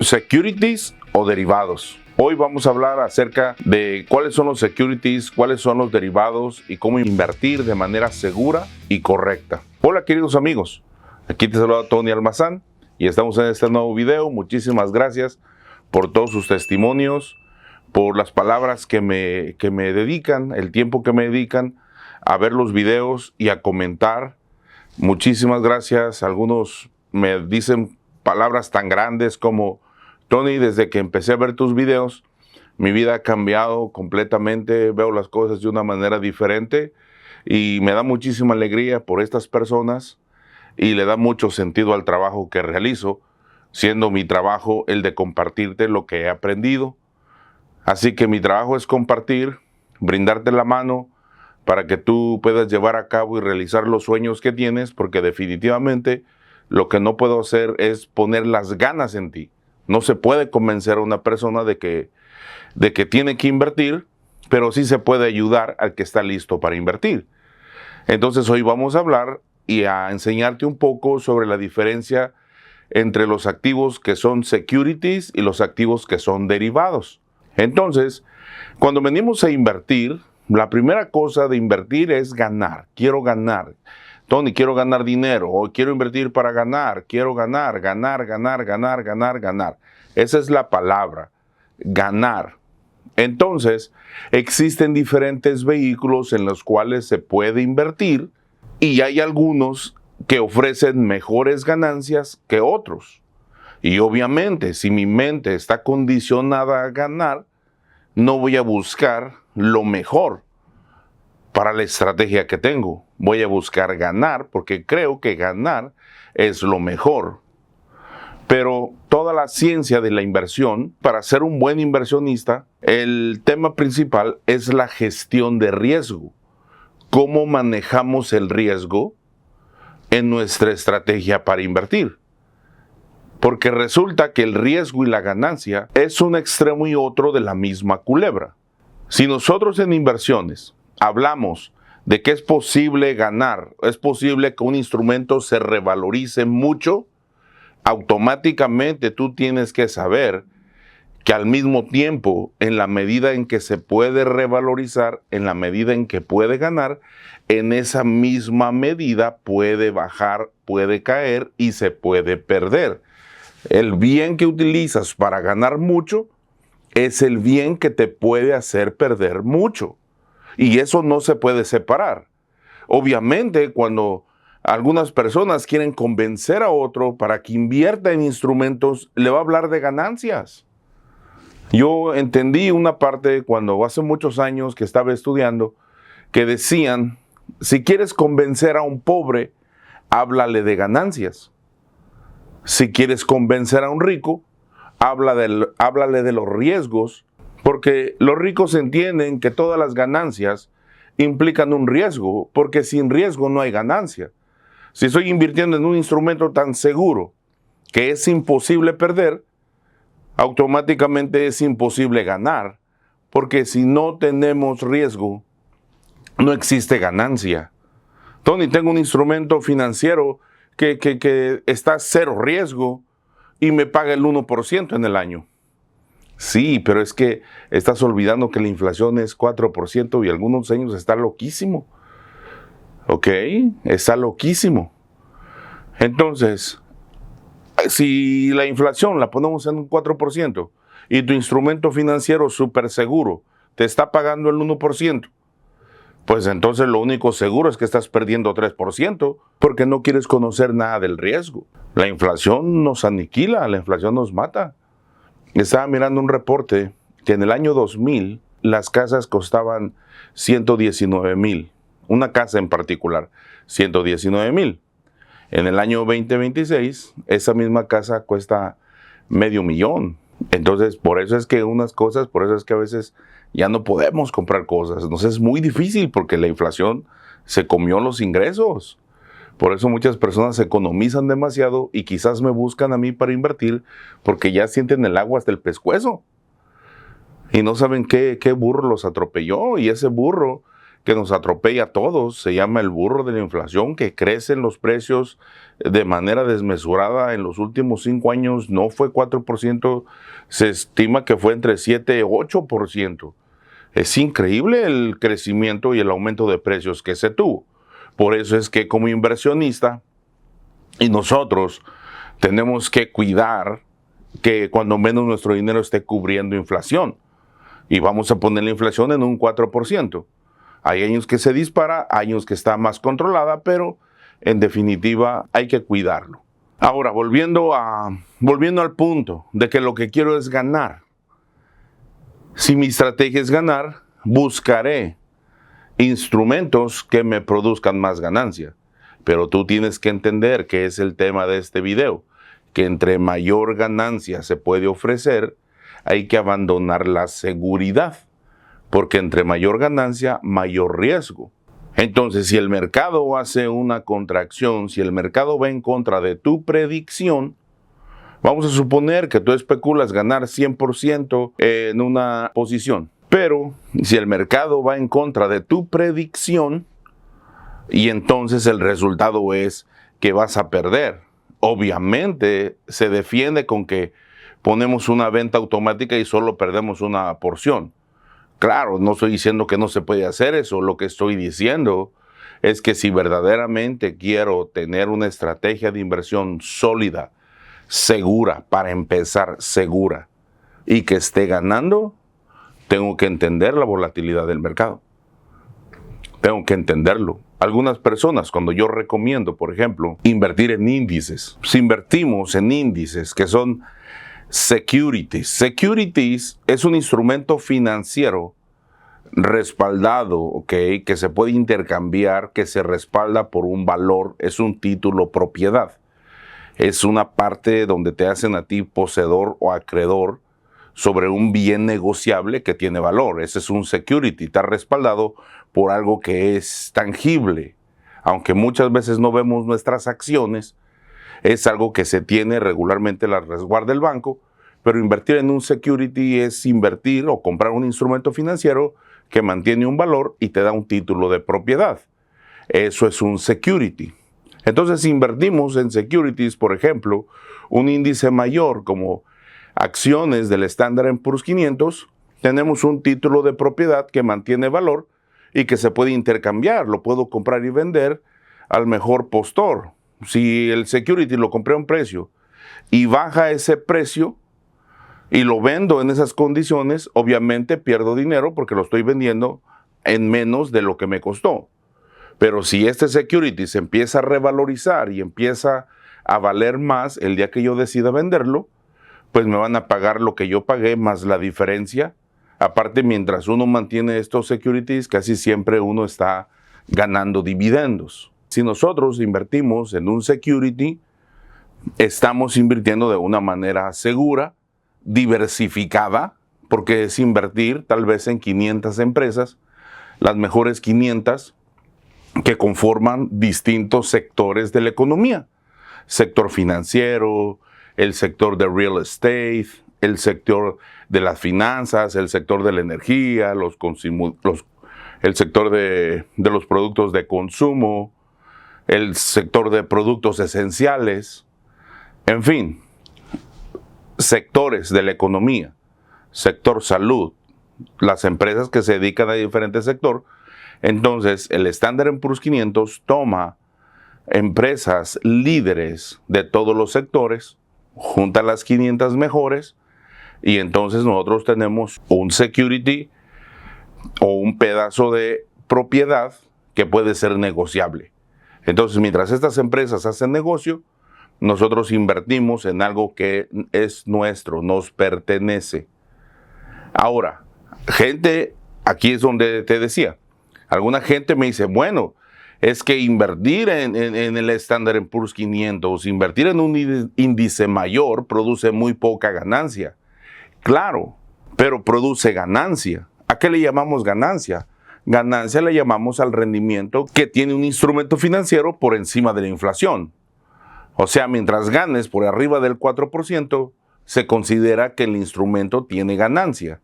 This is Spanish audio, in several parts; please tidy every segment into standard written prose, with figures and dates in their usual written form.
securities o derivados. Hoy vamos a hablar acerca de cuáles son los securities, cuáles son los derivados y cómo invertir de manera segura y correcta. Hola queridos amigos, aquí te saluda Tony Almazán y estamos en este nuevo video. Muchísimas gracias por todos sus testimonios, por las palabras que me dedican, el tiempo que me dedican a ver los videos y a comentar. Muchísimas gracias. Algunos me dicen palabras tan grandes como: Tony, desde que empecé a ver tus videos, mi vida ha cambiado completamente, veo las cosas de una manera diferente y me da muchísima alegría por estas personas y le da mucho sentido al trabajo que realizo, siendo mi trabajo el de compartirte lo que he aprendido. Así que mi trabajo es compartir, brindarte la mano para que tú puedas llevar a cabo y realizar los sueños que tienes, porque definitivamente lo que no puedo hacer es poner las ganas en ti. No se puede convencer a una persona de que tiene que invertir, pero sí se puede ayudar al que está listo para invertir. Entonces hoy vamos a hablar y a enseñarte un poco sobre la diferencia entre los activos que son securities y los activos que son derivados. Entonces, cuando venimos a invertir, la primera cosa de invertir es ganar. Quiero ganar. Tony, quiero ganar dinero, o quiero invertir para ganar, quiero ganar. Esa es la palabra, ganar. Entonces, existen diferentes vehículos en los cuales se puede invertir y hay algunos que ofrecen mejores ganancias que otros. Y obviamente, si mi mente está condicionada a ganar, no voy a buscar lo mejor para la estrategia que tengo. Voy a buscar ganar porque creo que ganar es lo mejor. Pero toda la ciencia de la inversión, para ser un buen inversionista, el tema principal es la gestión de riesgo. ¿Cómo manejamos el riesgo en nuestra estrategia para invertir? Porque resulta que el riesgo y la ganancia es un extremo y otro de la misma culebra. Si nosotros en inversiones hablamos de que es posible ganar, es posible que un instrumento se revalorice mucho, automáticamente tú tienes que saber que al mismo tiempo, en la medida en que se puede revalorizar, en la medida en que puede ganar, en esa misma medida puede bajar, puede caer y se puede perder. El bien que utilizas para ganar mucho es el bien que te puede hacer perder mucho. Y eso no se puede separar. Obviamente, cuando algunas personas quieren convencer a otro para que invierta en instrumentos, le va a hablar de ganancias. Yo entendí una parte cuando hace muchos años que estaba estudiando, que decían: si quieres convencer a un pobre, háblale de ganancias. Si quieres convencer a un rico, háblale de los riesgos, porque los ricos entienden que todas las ganancias implican un riesgo, porque sin riesgo no hay ganancia. Si estoy invirtiendo en un instrumento tan seguro que es imposible perder, automáticamente es imposible ganar, porque si no tenemos riesgo, no existe ganancia. Tony, tengo un instrumento financiero que está a cero riesgo y me paga el 1% en el año. Sí, pero es que estás olvidando que la inflación es 4% y algunos años está loquísimo. ¿Ok? Está loquísimo. Entonces, si la inflación la ponemos en un 4% y tu instrumento financiero súper seguro te está pagando el 1%, pues entonces lo único seguro es que estás perdiendo 3% porque no quieres conocer nada del riesgo. La inflación nos aniquila, la inflación nos mata. Estaba mirando un reporte que en el año 2000 las casas costaban 119,000. Una casa en particular, 119,000. En el año 2026, esa misma casa cuesta $500,000. Entonces, por eso es que a veces ya no podemos comprar cosas. Entonces es muy difícil porque la inflación se comió los ingresos. Por eso muchas personas economizan demasiado y quizás me buscan a mí para invertir porque ya sienten el agua hasta el pescuezo. Y no saben qué burro los atropelló. Y ese burro que nos atropella a todos, se llama el burro de la inflación, que crecen los precios de manera desmesurada. En los últimos 5 años no fue 4%, se estima que fue entre 7 y 8%. Es increíble el crecimiento y el aumento de precios que se tuvo. Por eso es que como inversionista, y nosotros tenemos que cuidar que cuando menos nuestro dinero esté cubriendo inflación. Y vamos a poner la inflación en un 4%. Hay años que se dispara, años que está más controlada, pero en definitiva hay que cuidarlo. Ahora, volviendo al punto de que lo que quiero es ganar. Si mi estrategia es ganar, buscaré instrumentos que me produzcan más ganancia. Pero tú tienes que entender que es el tema de este video, que entre mayor ganancia se puede ofrecer, hay que abandonar la seguridad, porque entre mayor ganancia, mayor riesgo. Entonces, si el mercado hace una contracción, si el mercado va en contra de tu predicción, vamos a suponer que tú especulas ganar 100% en una posición. Pero si el mercado va en contra de tu predicción, y entonces el resultado es que vas a perder. Obviamente se defiende con que ponemos una venta automática y solo perdemos una porción. Claro, no estoy diciendo que no se puede hacer eso. Lo que estoy diciendo es que si verdaderamente quiero tener una estrategia de inversión sólida, segura, para empezar segura, y que esté ganando, tengo que entender la volatilidad del mercado. Tengo que entenderlo. Algunas personas, cuando yo recomiendo, por ejemplo, invertir en índices, si invertimos en índices que son securities. Securities es un instrumento financiero respaldado, ¿okay?, que se puede intercambiar, que se respalda por un valor, es un título propiedad. Es una parte donde te hacen a ti poseedor o acreedor sobre un bien negociable que tiene valor. Ese es un security, está respaldado por algo que es tangible. Aunque muchas veces no vemos nuestras acciones, es algo que se tiene regularmente, la resguarda el banco, pero invertir en un security es invertir o comprar un instrumento financiero que mantiene un valor y te da un título de propiedad. Eso es un security. Entonces, si invertimos en securities, por ejemplo, un índice mayor como acciones del Standard & Poor's 500, tenemos un título de propiedad que mantiene valor y que se puede intercambiar, lo puedo comprar y vender al mejor postor. Si el security lo compré a un precio y baja ese precio y lo vendo en esas condiciones, obviamente pierdo dinero porque lo estoy vendiendo en menos de lo que me costó. Pero si este security se empieza a revalorizar y empieza a valer más el día que yo decida venderlo, pues me van a pagar lo que yo pagué más la diferencia. Aparte, mientras uno mantiene estos securities, casi siempre uno está ganando dividendos. Si nosotros invertimos en un security, estamos invirtiendo de una manera segura, diversificada, porque es invertir tal vez en 500 empresas, las mejores 500 que conforman distintos sectores de la economía. Sector financiero, el sector de real estate, el sector de las finanzas, el sector de la energía, el sector de los productos de consumo, el sector de productos esenciales, en fin, sectores de la economía, sector salud, las empresas que se dedican a diferentes sectores. Entonces, el Standard & Poor's 500 toma empresas líderes de todos los sectores, junta las 500 mejores, y entonces nosotros tenemos un security o un pedazo de propiedad que puede ser negociable. Entonces, mientras estas empresas hacen negocio, nosotros invertimos en algo que es nuestro, nos pertenece. Ahora, gente, aquí es donde te decía, alguna gente me dice, bueno, es que invertir en el Standard & Poor's 500, invertir en un índice mayor produce muy poca ganancia. Claro, pero produce ganancia. ¿A qué le llamamos ganancia? Ganancia le llamamos al rendimiento que tiene un instrumento financiero por encima de la inflación. O sea, mientras ganes por arriba del 4%, se considera que el instrumento tiene ganancia.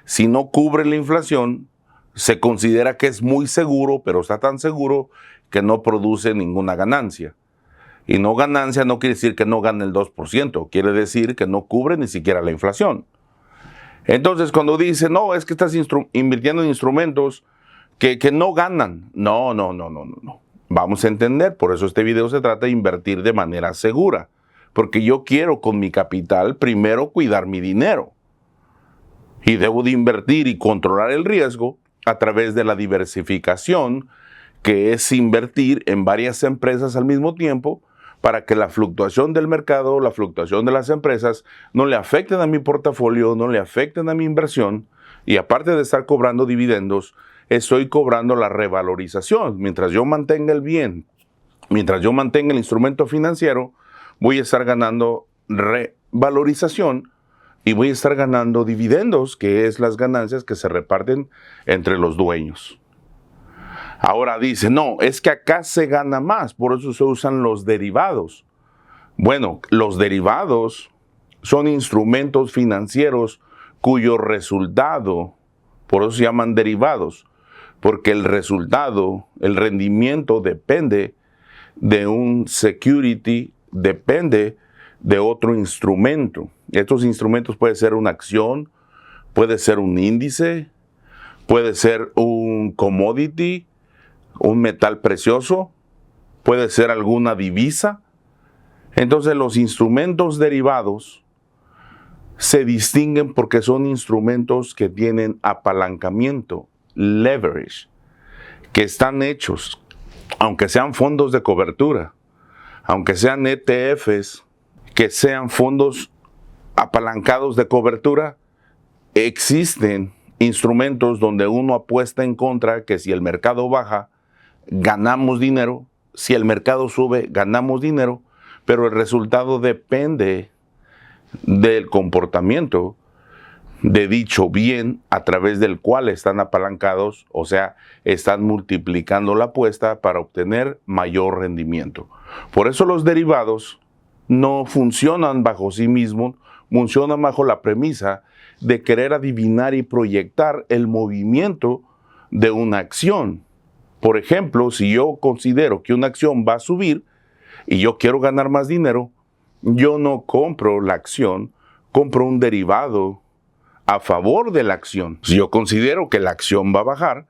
Si no cubre la inflación, se considera que es muy seguro, pero está tan seguro que no produce ninguna ganancia. Y no ganancia no quiere decir que no gane el 2%, quiere decir que no cubre ni siquiera la inflación. Entonces, cuando dice, no, es que estás invirtiendo en instrumentos que no ganan. No. Vamos a entender, por eso este video se trata de invertir de manera segura. Porque yo quiero con mi capital primero cuidar mi dinero. Y debo de invertir y controlar el riesgo a través de la diversificación, que es invertir en varias empresas al mismo tiempo para que la fluctuación del mercado, la fluctuación de las empresas no le afecten a mi portafolio, no le afecten a mi inversión. Y aparte de estar cobrando dividendos, estoy cobrando la revalorización. Mientras yo mantenga el bien, mientras yo mantenga el instrumento financiero, voy a estar ganando revalorización y voy a estar ganando dividendos, que es las ganancias que se reparten entre los dueños. Ahora dice, no, es que acá se gana más, por eso se usan los derivados. Bueno, los derivados son instrumentos financieros cuyo resultado, por eso se llaman derivados, porque el resultado, el rendimiento depende de un security, depende de otro instrumento. Estos instrumentos pueden ser una acción, puede ser un índice, puede ser un commodity, un metal precioso, puede ser alguna divisa. Entonces los instrumentos derivados se distinguen porque son instrumentos que tienen apalancamiento, leverage, que están hechos, aunque sean fondos de cobertura, aunque sean ETFs, que sean fondos apalancados de cobertura, existen instrumentos donde uno apuesta en contra que si el mercado baja, ganamos dinero, si el mercado sube, ganamos dinero, pero el resultado depende del comportamiento de dicho bien a través del cual están apalancados, o sea, están multiplicando la apuesta para obtener mayor rendimiento. Por eso los derivados no funcionan bajo sí mismos, funcionan bajo la premisa de querer adivinar y proyectar el movimiento de una acción. Por ejemplo, si yo considero que una acción va a subir y yo quiero ganar más dinero, yo no compro la acción, compro un derivado a favor de la acción. Si yo considero que la acción va a bajar,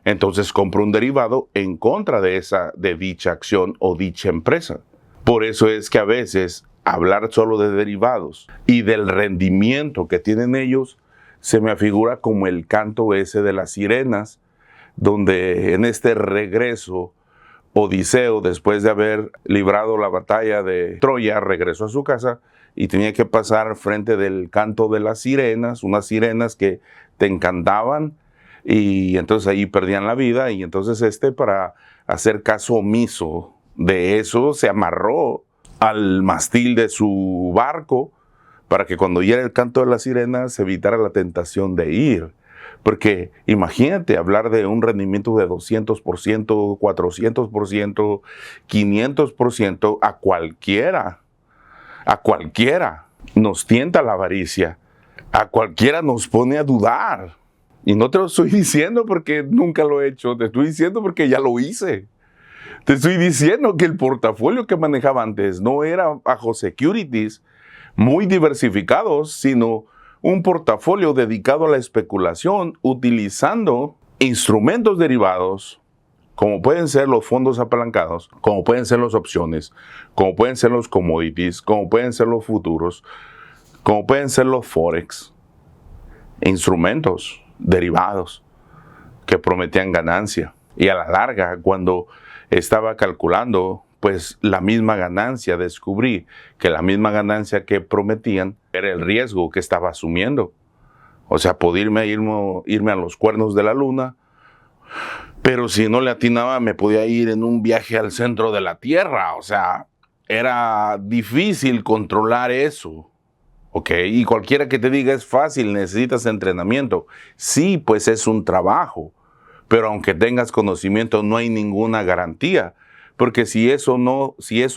entonces compro un derivado en contra de dicha acción o dicha empresa. Por eso es que a veces hablar solo de derivados y del rendimiento que tienen ellos se me afigura como el canto ese de las sirenas, donde en este regreso Odiseo, después de haber librado la batalla de Troya, regresó a su casa y tenía que pasar frente del canto de las sirenas, unas sirenas que te encantaban, y entonces ahí perdían la vida. Y entonces para hacer caso omiso de eso, se amarró al mástil de su barco para que cuando oyera el canto de las sirenas se evitara la tentación de ir. Porque imagínate hablar de un rendimiento de 200%, 400%, 500%, a cualquiera nos tienta la avaricia, a cualquiera nos pone a dudar. Y no te lo estoy diciendo porque nunca lo he hecho, te estoy diciendo porque ya lo hice. Te estoy diciendo que el portafolio que manejaba antes no era bajo securities muy diversificados, sino un portafolio dedicado a la especulación utilizando instrumentos derivados, como pueden ser los fondos apalancados, como pueden ser las opciones, como pueden ser los commodities, como pueden ser los futuros, como pueden ser los forex, instrumentos derivados que prometían ganancia. Y a la larga, cuando estaba calculando pues la misma ganancia, descubrí que la misma ganancia que prometían era el riesgo que estaba asumiendo. O sea, podía irme a los cuernos de la luna, pero si no le atinaba me podía ir en un viaje al centro de la Tierra. O sea, era difícil controlar eso. ¿Ok? Y cualquiera que te diga es fácil, necesitas entrenamiento. Sí, pues es un trabajo, pero aunque tengas conocimiento no hay ninguna garantía. Porque si eso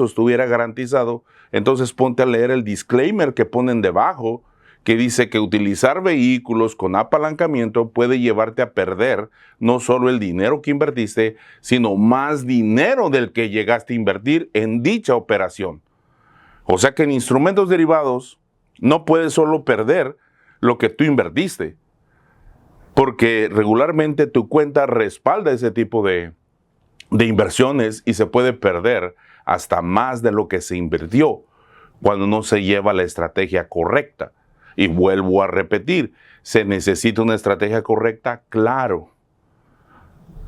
estuviera garantizado, entonces ponte a leer el disclaimer que ponen debajo, que dice que utilizar vehículos con apalancamiento puede llevarte a perder no solo el dinero que invertiste, sino más dinero del que llegaste a invertir en dicha operación. O sea que en instrumentos derivados no puedes solo perder lo que tú invertiste, porque regularmente tu cuenta respalda ese tipo de inversiones y se puede perder hasta más de lo que se invirtió cuando no se lleva la estrategia correcta. Y vuelvo a repetir, ¿se necesita una estrategia correcta? Claro.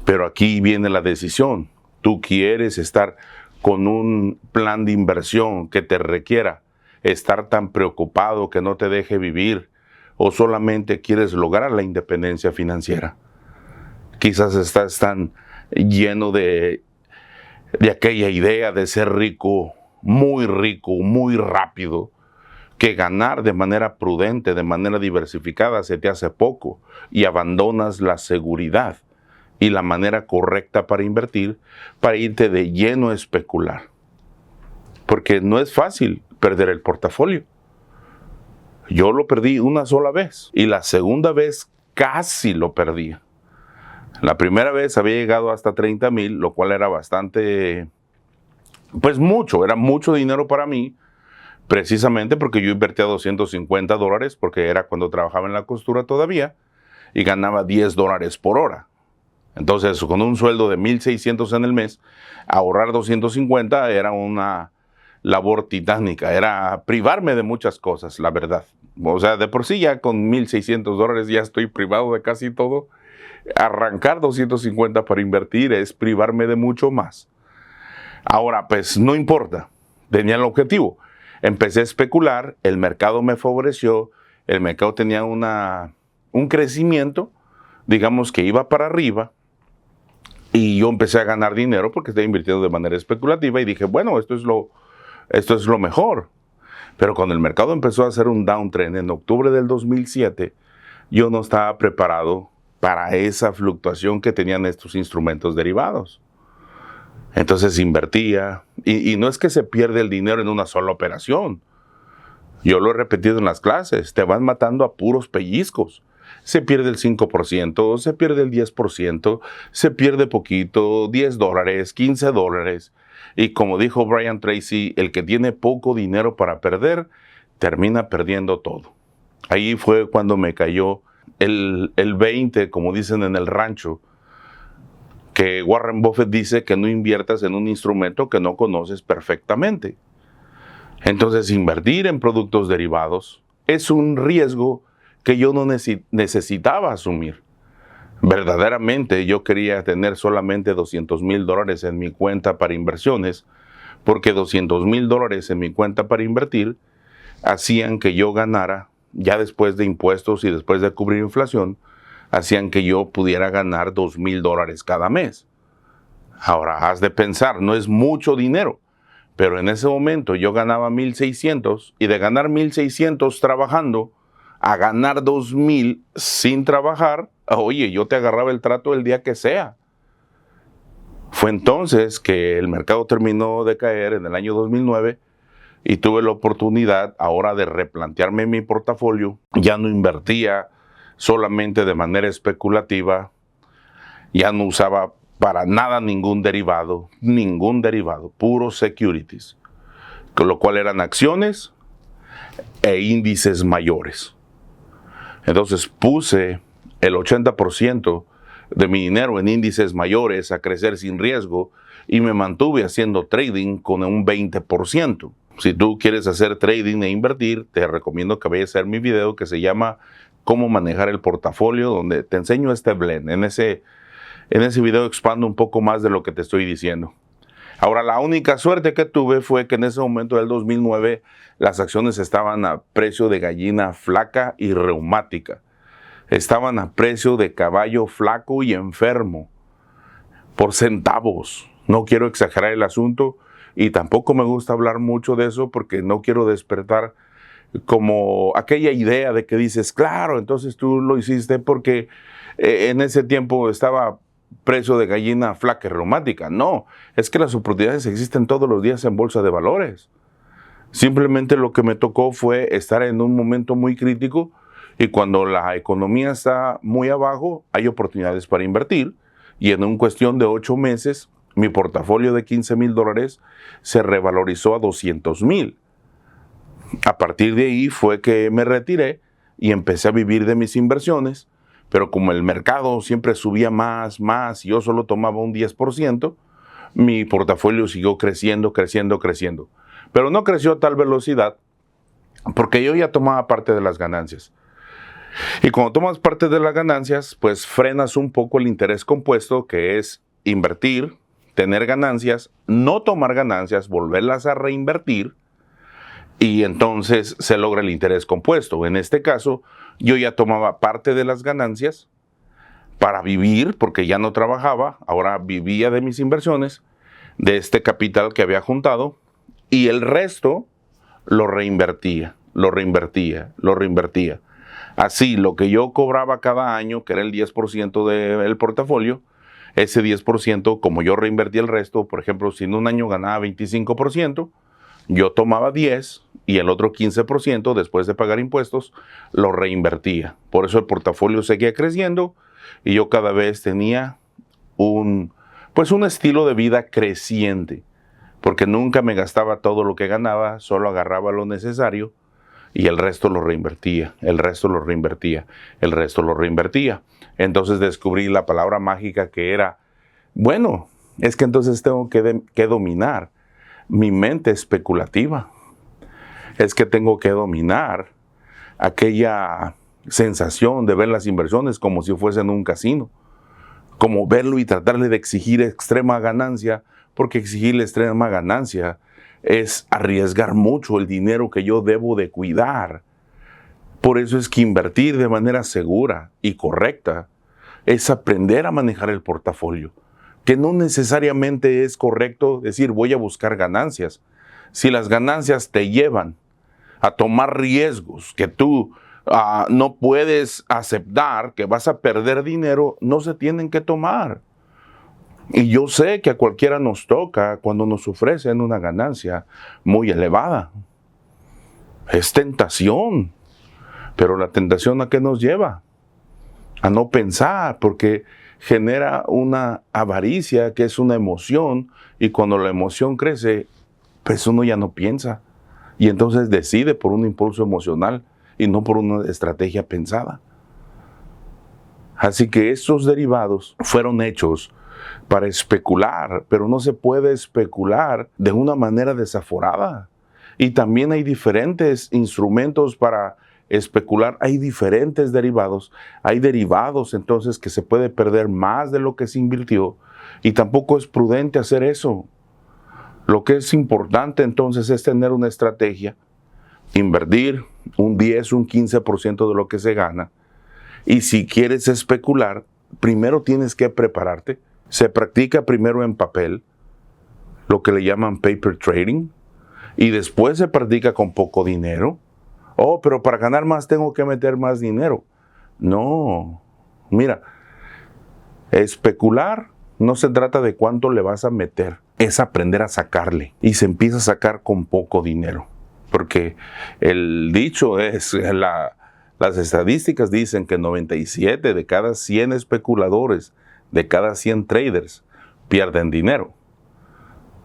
Pero aquí viene la decisión. Tú quieres estar con un plan de inversión que te requiera estar tan preocupado que no te deje vivir, o solamente quieres lograr la independencia financiera. Quizás estás tan lleno de aquella idea de ser rico, muy rápido, que ganar de manera prudente, de manera diversificada, se te hace poco y abandonas la seguridad y la manera correcta para invertir, para irte de lleno a especular. Porque no es fácil perder el portafolio. Yo lo perdí una sola vez y la segunda vez casi lo perdí. La primera vez había llegado hasta 30,000, lo cual era bastante, pues mucho, era mucho dinero para mí, precisamente porque yo invertía $250, porque era cuando trabajaba en la costura todavía, y ganaba $10 por hora. Entonces, con un sueldo de 1,600 en el mes, ahorrar 250 era una labor titánica, era privarme de muchas cosas, la verdad. O sea, de por sí ya con $1,600 ya estoy privado de casi todo. Arrancar 250 para invertir es privarme de mucho más. Ahora, pues no importa, tenía el objetivo. Empecé a especular, el mercado me favoreció, el mercado tenía un crecimiento, digamos que iba para arriba, y yo empecé a ganar dinero porque estaba invirtiendo de manera especulativa y dije, bueno, esto es lo mejor. Pero cuando el mercado empezó a hacer un downtrend en octubre del 2007, yo no estaba preparado para esa fluctuación que tenían estos instrumentos derivados. Entonces invertía, y no es que se pierde el dinero en una sola operación. Yo lo he repetido en las clases, te van matando a puros pellizcos. Se pierde el 5%, se pierde el 10%, se pierde poquito, $10, $15. Y como dijo Brian Tracy, el que tiene poco dinero para perder, termina perdiendo todo. Ahí fue cuando me cayó el 20, como dicen en el rancho, que Warren Buffett dice que no inviertas en un instrumento que no conoces perfectamente. Entonces, invertir en productos derivados es un riesgo que yo no necesitaba asumir. Verdaderamente yo quería tener solamente $200,000 en mi cuenta para inversiones, porque $200,000 en mi cuenta para invertir hacían que yo ganara, ya después de impuestos y después de cubrir inflación, hacían que yo pudiera ganar $2,000 cada mes. Ahora, has de pensar, no es mucho dinero, pero en ese momento yo ganaba 1,600 y de ganar 1,600 trabajando a ganar 2,000 sin trabajar, oye, yo te agarraba el trato el día que sea. Fue entonces que el mercado terminó de caer en el año 2009 y tuve la oportunidad ahora de replantearme mi portafolio. Ya no invertía solamente de manera especulativa, ya no usaba para nada ningún derivado, puros securities, con lo cual eran acciones e índices mayores. Entonces puse el 80% de mi dinero en índices mayores a crecer sin riesgo y me mantuve haciendo trading con un 20%. Si tú quieres hacer trading e invertir, te recomiendo que vayas a ver mi video que se llama Cómo manejar el portafolio, donde te enseño este blend. En ese video expando un poco más de lo que te estoy diciendo. Ahora, la única suerte que tuve fue que en ese momento del 2009 las acciones estaban a precio de gallina flaca y reumática. Estaban a precio de caballo flaco y enfermo, por centavos. No quiero exagerar el asunto y tampoco me gusta hablar mucho de eso porque no quiero despertar como aquella idea de que dices, claro, entonces tú lo hiciste porque en ese tiempo estaba precio de gallina flaca y reumática. No, es que las oportunidades existen todos los días en bolsa de valores. Simplemente lo que me tocó fue estar en un momento muy crítico y cuando la economía está muy abajo hay oportunidades para invertir y en una cuestión de 8 meses mi portafolio de $15,000 se revalorizó a $200,000. A partir de ahí fue que me retiré y empecé a vivir de mis inversiones, pero como el mercado siempre subía más, y yo solo tomaba un 10%, mi portafolio siguió creciendo. Pero no creció a tal velocidad porque yo ya tomaba parte de las ganancias. Y cuando tomas parte de las ganancias, pues frenas un poco el interés compuesto, que es invertir, tener ganancias, no tomar ganancias, volverlas a reinvertir, y entonces se logra el interés compuesto. En este caso, yo ya tomaba parte de las ganancias para vivir, porque ya no trabajaba, ahora vivía de mis inversiones, de este capital que había juntado, y el resto lo reinvertía. Así, lo que yo cobraba cada año, que era el 10% del portafolio, ese 10%, como yo reinvertía el resto, por ejemplo, si en un año ganaba 25%, yo tomaba 10 y el otro 15%, después de pagar impuestos, lo reinvertía. Por eso el portafolio seguía creciendo y yo cada vez tenía un estilo de vida creciente, porque nunca me gastaba todo lo que ganaba, solo agarraba lo necesario y el resto lo reinvertía. Entonces descubrí la palabra mágica que era, bueno, es que entonces tengo que dominar mi mente especulativa. Es que tengo que dominar aquella sensación de ver las inversiones como si fuesen un casino. Como verlo y tratarle de exigir extrema ganancia, porque exigir la extrema ganancia es arriesgar mucho el dinero que yo debo de cuidar. Por eso es que invertir de manera segura y correcta es aprender a manejar el portafolio, que no necesariamente es correcto decir voy a buscar ganancias. Si las ganancias te llevan a tomar riesgos que tú no puedes aceptar, que vas a perder dinero, no se tienen que tomar. Y yo sé que a cualquiera nos toca cuando nos ofrecen una ganancia muy elevada. Es tentación, pero la tentación ¿a qué nos lleva? A no pensar, porque genera una avaricia que es una emoción y cuando la emoción crece, pues uno ya no piensa y entonces decide por un impulso emocional y no por una estrategia pensada. Así que estos derivados fueron hechos para especular, pero no se puede especular de una manera desaforada. Y también hay diferentes instrumentos para especular, hay diferentes derivados. Hay derivados entonces que se puede perder más de lo que se invirtió y tampoco es prudente hacer eso. Lo que es importante entonces es tener una estrategia, invertir un 10, un 15% de lo que se gana. Y si quieres especular, primero tienes que prepararte. Se practica primero en papel, lo que le llaman paper trading, y después se practica con poco dinero. Oh, pero para ganar más tengo que meter más dinero. No, mira, especular no se trata de cuánto le vas a meter, es aprender a sacarle. Y se empieza a sacar con poco dinero. Porque el dicho es, las estadísticas dicen que 97 de cada 100 especuladores, de cada 100 traders, pierden dinero.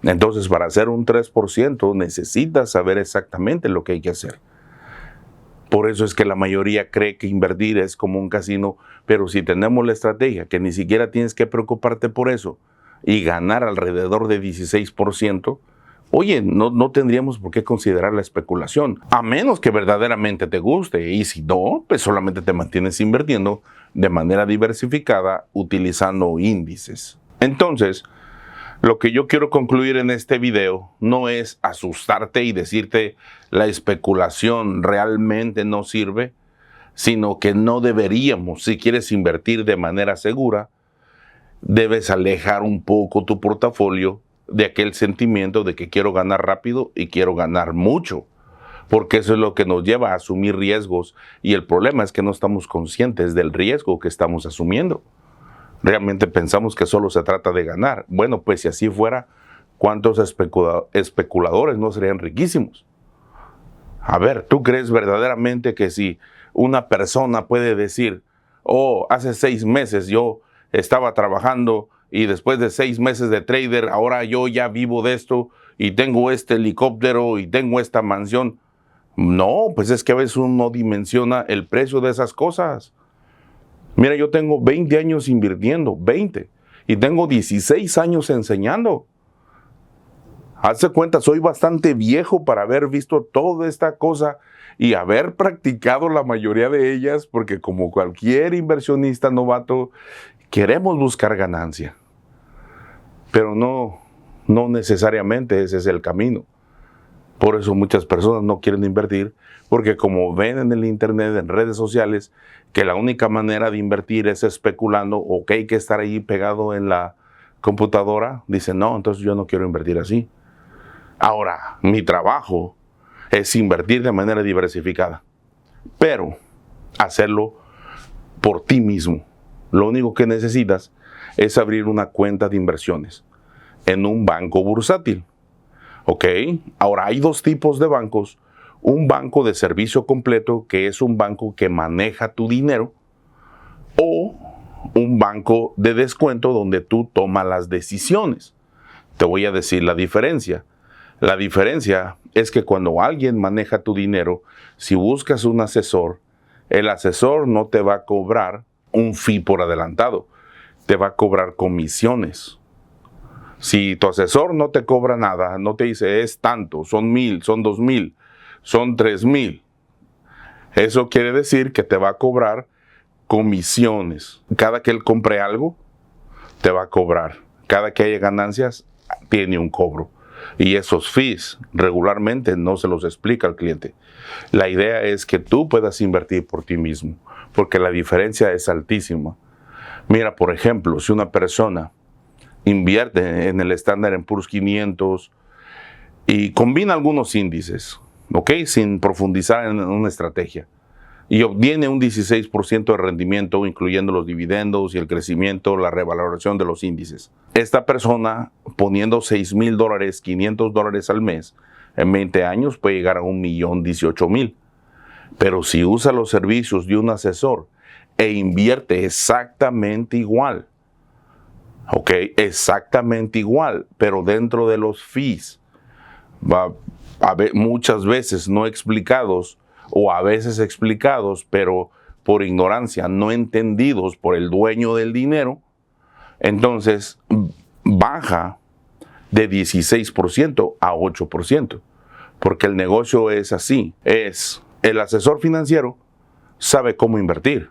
Entonces, para hacer un 3% necesitas saber exactamente lo que hay que hacer. Por eso es que la mayoría cree que invertir es como un casino, pero si tenemos la estrategia que ni siquiera tienes que preocuparte por eso y ganar alrededor de 16%, oye, no tendríamos por qué considerar la especulación, a menos que verdaderamente te guste, y si no, pues solamente te mantienes invirtiendo de manera diversificada utilizando índices. Entonces, lo que yo quiero concluir en este video no es asustarte y decirte la especulación realmente no sirve, sino que no deberíamos, si quieres invertir de manera segura, debes alejar un poco tu portafolio de aquel sentimiento de que quiero ganar rápido y quiero ganar mucho, porque eso es lo que nos lleva a asumir riesgos y el problema es que no estamos conscientes del riesgo que estamos asumiendo. Realmente pensamos que solo se trata de ganar. Bueno, pues si así fuera, ¿cuántos especuladores no serían riquísimos? A ver, ¿tú crees verdaderamente que si una persona puede decir, oh, hace 6 meses yo estaba trabajando y después de 6 meses de trader, ahora yo ya vivo de esto y tengo este helicóptero y tengo esta mansión? No, pues es que a veces uno no dimensiona el precio de esas cosas. Mira, yo tengo 20 años invirtiendo, 20, y tengo 16 años enseñando. Hazte cuenta, soy bastante viejo para haber visto toda esta cosa y haber practicado la mayoría de ellas, porque como cualquier inversionista novato, queremos buscar ganancia. Pero no necesariamente ese es el camino. Por eso muchas personas no quieren invertir, porque como ven en el internet, en redes sociales, que la única manera de invertir es especulando o que hay que estar ahí pegado en la computadora, dicen, no, entonces yo no quiero invertir así. Ahora, mi trabajo es invertir de manera diversificada, pero hacerlo por ti mismo. Lo único que necesitas es abrir una cuenta de inversiones en un banco bursátil. ¿Ok? Ahora, hay 2 tipos de bancos. Un banco de servicio completo, que es un banco que maneja tu dinero, o un banco de descuento donde tú tomas las decisiones. Te voy a decir la diferencia. La diferencia es que cuando alguien maneja tu dinero, si buscas un asesor, el asesor no te va a cobrar un fee por adelantado, te va a cobrar comisiones. Si tu asesor no te cobra nada, no te dice es tanto, son 1,000, son 2,000, son 3,000, eso quiere decir que te va a cobrar comisiones. Cada que él compre algo, te va a cobrar. Cada que haya ganancias, tiene un cobro. Y esos fees regularmente no se los explica al cliente. La idea es que tú puedas invertir por ti mismo, porque la diferencia es altísima. Mira, por ejemplo, si una persona invierte en el Standard & Poor's 500 y combina algunos índices, ¿ok? Sin profundizar en una estrategia, y obtiene un 16% de rendimiento, incluyendo los dividendos y el crecimiento, la revaloración de los índices. Esta persona, poniendo $6,000, $500 al mes, en 20 años puede llegar a 1,018,000. Pero si usa los servicios de un asesor e invierte exactamente igual, ¿ok? Exactamente igual, pero dentro de los fees, va a haber muchas veces no explicados, o a veces explicados, pero por ignorancia, no entendidos por el dueño del dinero, entonces baja de 16% a 8%, porque el negocio es así, es el asesor financiero sabe cómo invertir,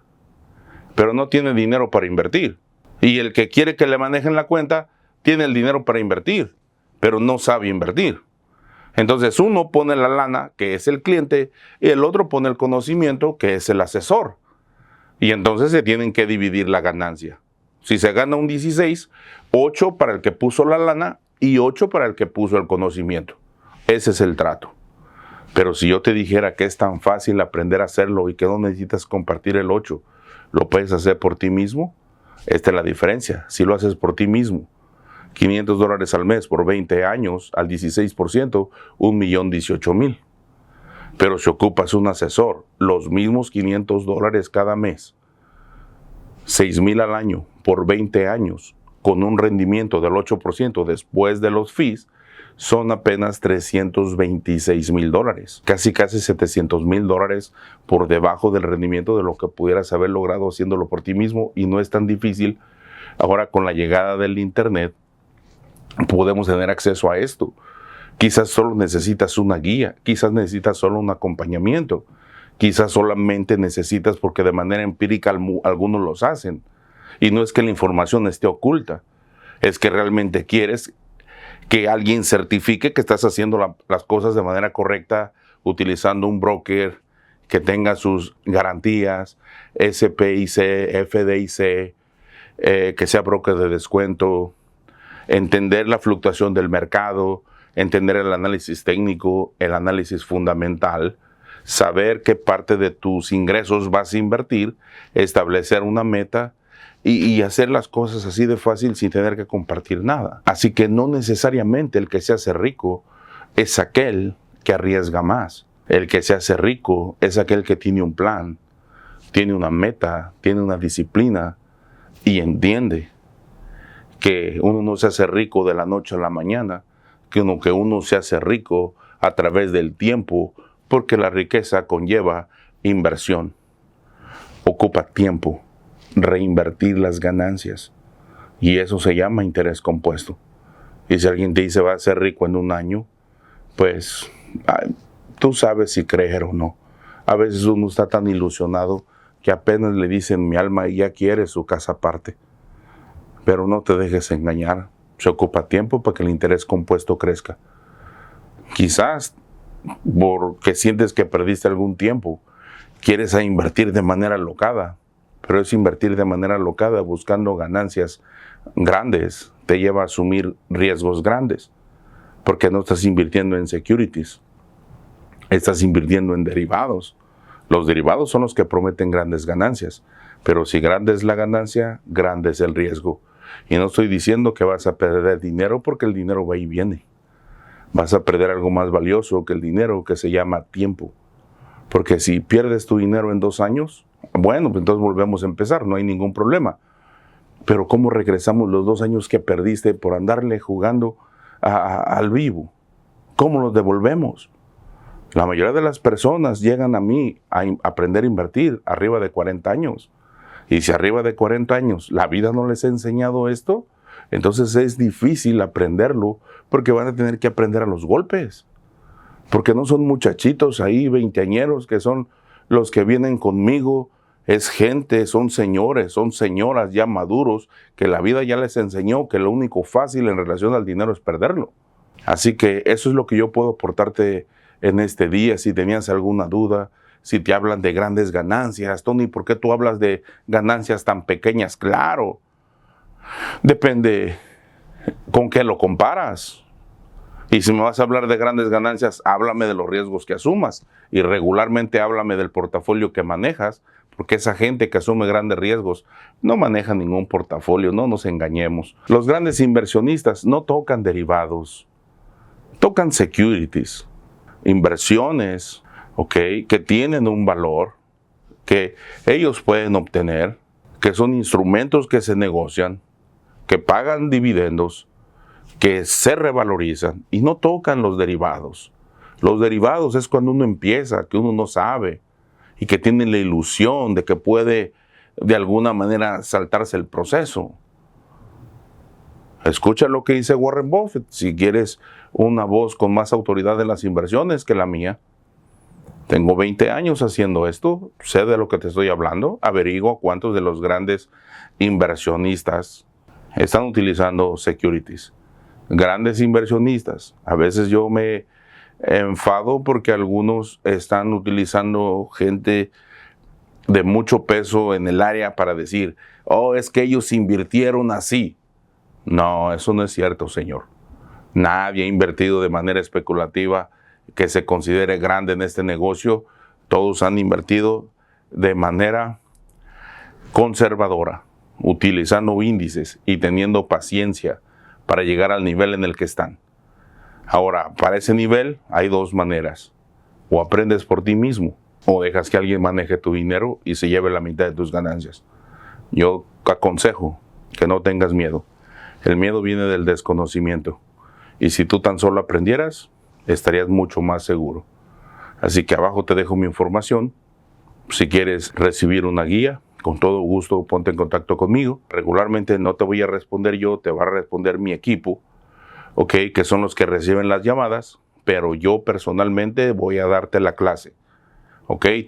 pero no tiene dinero para invertir, y el que quiere que le manejen la cuenta tiene el dinero para invertir, pero no sabe invertir. Entonces uno pone la lana, que es el cliente, y el otro pone el conocimiento, que es el asesor. Y entonces se tienen que dividir la ganancia. Si se gana un 16, 8 para el que puso la lana y 8 para el que puso el conocimiento. Ese es el trato. Pero si yo te dijera que es tan fácil aprender a hacerlo y que no necesitas compartir el 8, ¿lo puedes hacer por ti mismo? Esta es la diferencia. Si lo haces por ti mismo, $500 al mes por 20 años, al 16%, 1,018,000. Pero si ocupas un asesor, los mismos $500 cada mes, 6,000 al año por 20 años, con un rendimiento del 8% después de los fees, son apenas $326,000, casi $700,000 por debajo del rendimiento de lo que pudieras haber logrado haciéndolo por ti mismo, y no es tan difícil. Ahora, con la llegada del internet, podemos tener acceso a esto. Quizás solo necesitas una guía, quizás necesitas solo un acompañamiento, quizás solamente necesitas porque de manera empírica algunos los hacen. Y no es que la información esté oculta, es que realmente quieres que alguien certifique que estás haciendo las cosas de manera correcta, utilizando un broker que tenga sus garantías, SPIC, FDIC, que sea broker de descuento, entender la fluctuación del mercado, entender el análisis técnico, el análisis fundamental, saber qué parte de tus ingresos vas a invertir, establecer una meta y hacer las cosas así de fácil sin tener que compartir nada. Así que no necesariamente el que se hace rico es aquel que arriesga más. El que se hace rico es aquel que tiene un plan, tiene una meta, tiene una disciplina y entiende que uno no se hace rico de la noche a la mañana, que uno se hace rico a través del tiempo, porque la riqueza conlleva inversión. Ocupa tiempo, reinvertir las ganancias, y eso se llama interés compuesto. Y si alguien te dice va a ser rico en un año, pues tú sabes si creer o no. A veces uno está tan ilusionado que apenas le dicen mi alma y ya quiere su casa aparte. Pero no te dejes engañar. Se ocupa tiempo para que el interés compuesto crezca. Quizás porque sientes que perdiste algún tiempo, quieres invertir de manera alocada, pero es invertir de manera alocada buscando ganancias grandes, te lleva a asumir riesgos grandes, porque no estás invirtiendo en securities, estás invirtiendo en derivados. Los derivados son los que prometen grandes ganancias, pero si grande es la ganancia, grande es el riesgo. Y no estoy diciendo que vas a perder dinero, porque el dinero va y viene. Vas a perder algo más valioso que el dinero, que se llama tiempo. Porque si pierdes tu dinero en 2 años, bueno, pues entonces volvemos a empezar, no hay ningún problema. Pero ¿cómo regresamos los 2 años que perdiste por andarle jugando al vivo? ¿Cómo los devolvemos? La mayoría de las personas llegan a mí a aprender a invertir arriba de 40 años. Y si arriba de 40 años la vida no les ha enseñado esto, entonces es difícil aprenderlo, porque van a tener que aprender a los golpes. Porque no son muchachitos ahí, veinteañeros, que son los que vienen conmigo. Es gente, son señores, son señoras ya maduros, que la vida ya les enseñó que lo único fácil en relación al dinero es perderlo. Así que eso es lo que yo puedo aportarte en este día. Si tenías alguna duda, si te hablan de grandes ganancias, Tony, ¿por qué tú hablas de ganancias tan pequeñas? Claro, depende con qué lo comparas. Y si me vas a hablar de grandes ganancias, háblame de los riesgos que asumas. Y regularmente háblame del portafolio que manejas, porque esa gente que asume grandes riesgos no maneja ningún portafolio, no nos engañemos. Los grandes inversionistas no tocan derivados, tocan securities, inversiones, que tienen un valor, que ellos pueden obtener, que son instrumentos que se negocian, que pagan dividendos, que se revalorizan, y no tocan los derivados. Los derivados es cuando uno empieza, que uno no sabe, y que tiene la ilusión de que puede de alguna manera saltarse el proceso. Escucha lo que dice Warren Buffett, si quieres una voz con más autoridad en las inversiones que la mía. Tengo 20 años haciendo esto, sé de lo que te estoy hablando, averiguo cuántos de los grandes inversionistas están utilizando securities. Grandes inversionistas. A veces yo me enfado porque algunos están utilizando gente de mucho peso en el área para decir, oh, es que ellos invirtieron así. No, eso no es cierto, señor. Nadie ha invertido de manera especulativa que se considere grande en este negocio. Todos han invertido de manera conservadora, utilizando índices y teniendo paciencia para llegar al nivel en el que están. Ahora, para ese nivel hay 2 maneras. O aprendes por ti mismo, o dejas que alguien maneje tu dinero y se lleve la mitad de tus ganancias. Yo aconsejo que no tengas miedo. El miedo viene del desconocimiento. Y si tú tan solo aprendieras, estarías mucho más seguro. Así que abajo te dejo mi información. Si quieres recibir una guía, con todo gusto ponte en contacto conmigo. Regularmente no te voy a responder yo, te va a responder mi equipo, que son los que reciben las llamadas, pero yo personalmente voy a darte la clase.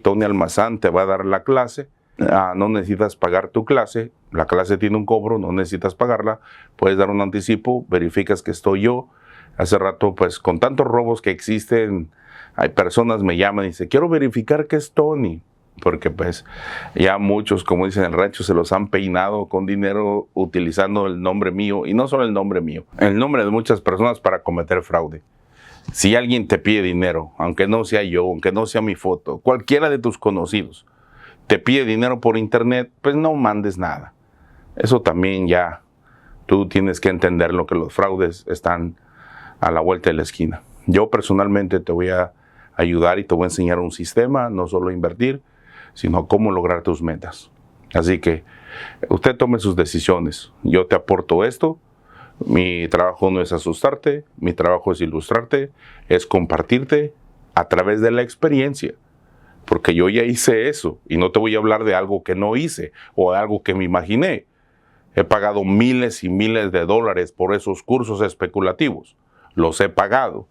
Tony Almazán te va a dar la clase. No necesitas pagar tu clase, la clase tiene un cobro, no necesitas pagarla, puedes dar un anticipo, verificas que estoy yo. Hace rato, pues con tantos robos que existen, hay personas me llaman y dicen, quiero verificar que es Tony, porque pues ya muchos, como dicen en el rancho, se los han peinado con dinero utilizando el nombre mío, y no solo el nombre mío, el nombre de muchas personas para cometer fraude. Si alguien te pide dinero, aunque no sea yo, aunque no sea mi foto, cualquiera de tus conocidos, te pide dinero por internet, pues no mandes nada. Eso también ya, tú tienes que entender lo que los fraudes están a la vuelta de la esquina. Yo personalmente te voy a ayudar y te voy a enseñar un sistema, no solo a invertir, sino a cómo lograr tus metas. Así que usted tome sus decisiones. Yo te aporto esto. Mi trabajo no es asustarte, mi trabajo es ilustrarte, es compartirte a través de la experiencia. Porque yo ya hice eso y no te voy a hablar de algo que no hice o de algo que me imaginé. He pagado miles y miles de dólares por esos cursos especulativos. Los he pagado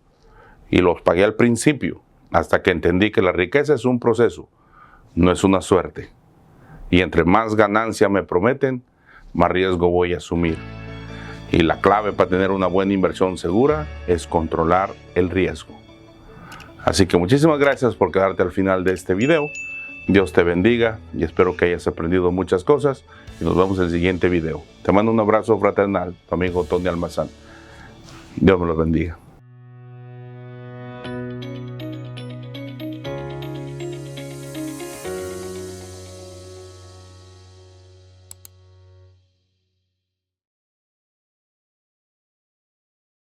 y los pagué al principio hasta que entendí que la riqueza es un proceso, no es una suerte. Y entre más ganancia me prometen, más riesgo voy a asumir. Y la clave para tener una buena inversión segura es controlar el riesgo. Así que muchísimas gracias por quedarte al final de este video. Dios te bendiga y espero que hayas aprendido muchas cosas y nos vemos en el siguiente video. Te mando un abrazo fraternal, tu amigo Tony Almazán. Dios me los bendiga.